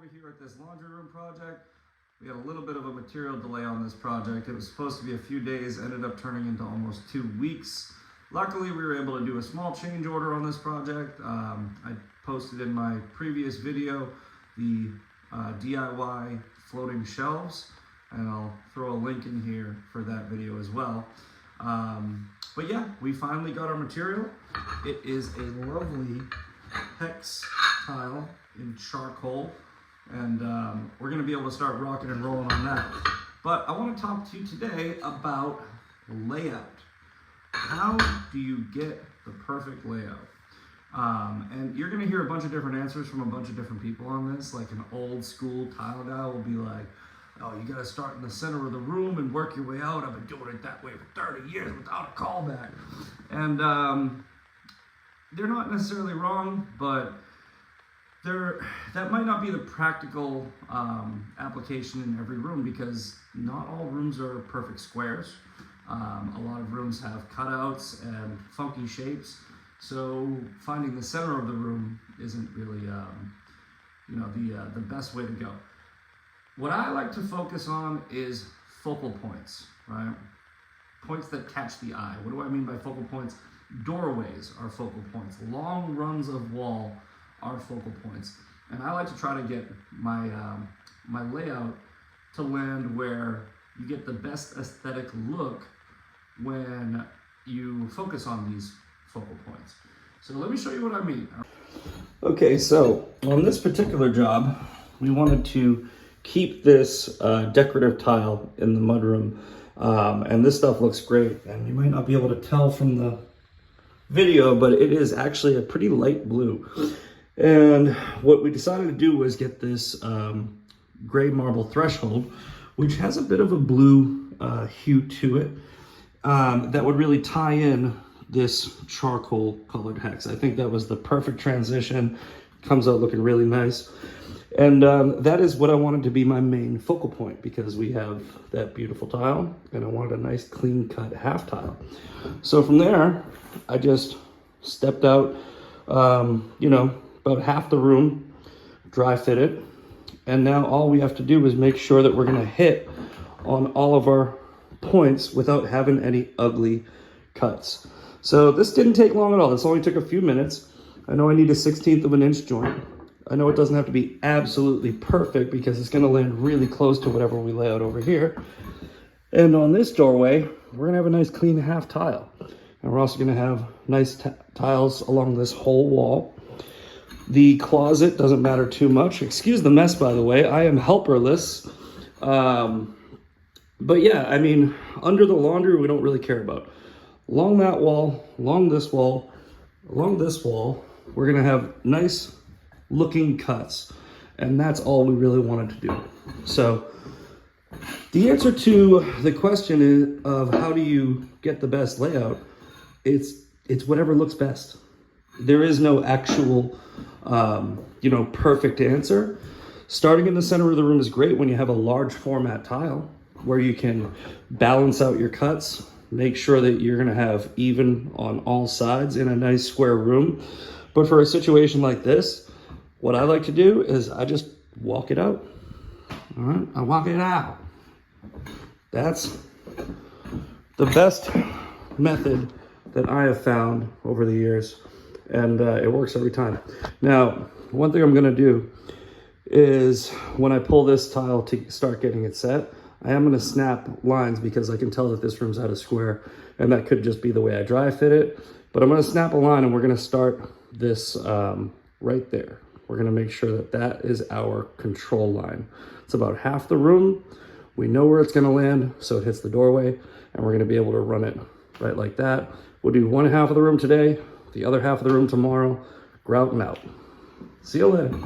over here at this laundry room project. We had a little bit of a material delay on this project. It was supposed to be a few days, ended up turning into almost 2 weeks. Luckily, we were able to do a small change order on this project. I posted in my previous video the DIY floating shelves, and I'll throw a link in here for that video as well. But yeah, we finally got our material. It is a lovely hex tile in charcoal, and we're gonna be able to start rocking and rolling on that. But I wanna talk to you today about layout. How do you get the perfect layout? And you're gonna hear a bunch of different answers from a bunch of different people on this. Like an old school tile guy will be like, oh, you gotta start in the center of the room and work your way out. I've been doing it that way for 30 years without a callback. And they're not necessarily wrong, but that might not be the practical application in every room, because not all rooms are perfect squares. A lot of rooms have cutouts and funky shapes, so finding the center of the room isn't really the best way to go. What I like to focus on is focal points, right? Points that catch the eye. What do I mean by focal points? Doorways are focal points. Long runs of wall are focal points. And I like to try to get my layout to land where you get the best aesthetic look when you focus on these focal points. So let me show you what I mean. Okay, so on this particular job, we wanted to keep this decorative tile in the mudroom, and this stuff looks great. And you might not be able to tell from the video, but it is actually a pretty light blue. And what we decided to do was get this gray marble threshold, which has a bit of a blue hue to it, that would really tie in this charcoal colored hex. I think that was the perfect transition. Comes out looking really nice. And that is what I wanted to be my main focal point, because we have that beautiful tile and I wanted a nice clean cut half tile. So from there, I just stepped out, about half the room, dry fit it. And now all we have to do is make sure that we're gonna hit on all of our points without having any ugly cuts. So this didn't take long at all. This only took a few minutes. I know I need a 1/16 of an inch joint. I know it doesn't have to be absolutely perfect, because it's gonna land really close to whatever we lay out over here. And on this doorway, we're gonna have a nice clean half tile. And we're also gonna have nice tiles along this whole wall. The closet doesn't matter too much. Excuse the mess, by the way. I am helperless. But yeah, I mean, under the laundry, we don't really care about. Along that wall, along this wall, along this wall, we're gonna have nice looking cuts. And that's all we really wanted to do. So the answer to the question of how do you get the best layout, it's whatever looks best. There is no actual, perfect answer. Starting in the center of the room is great when you have a large format tile where you can balance out your cuts, make sure that you're gonna have even on all sides in a nice square room. But for a situation like this, what I like to do is I just walk it out. All right, I walk it out. That's the best method that I have found over the years, and it works every time. Now, one thing I'm gonna do is when I pull this tile to start getting it set, I am gonna snap lines, because I can tell that this room's out of square, and that could just be the way I dry fit it. But I'm gonna snap a line, and we're gonna start this right there. We're gonna make sure that that is our control line. It's about half the room. We know where it's gonna land, so it hits the doorway, and we're gonna be able to run it right like that. We'll do one half of the room today, the other half of the room tomorrow, grout and out. See you later.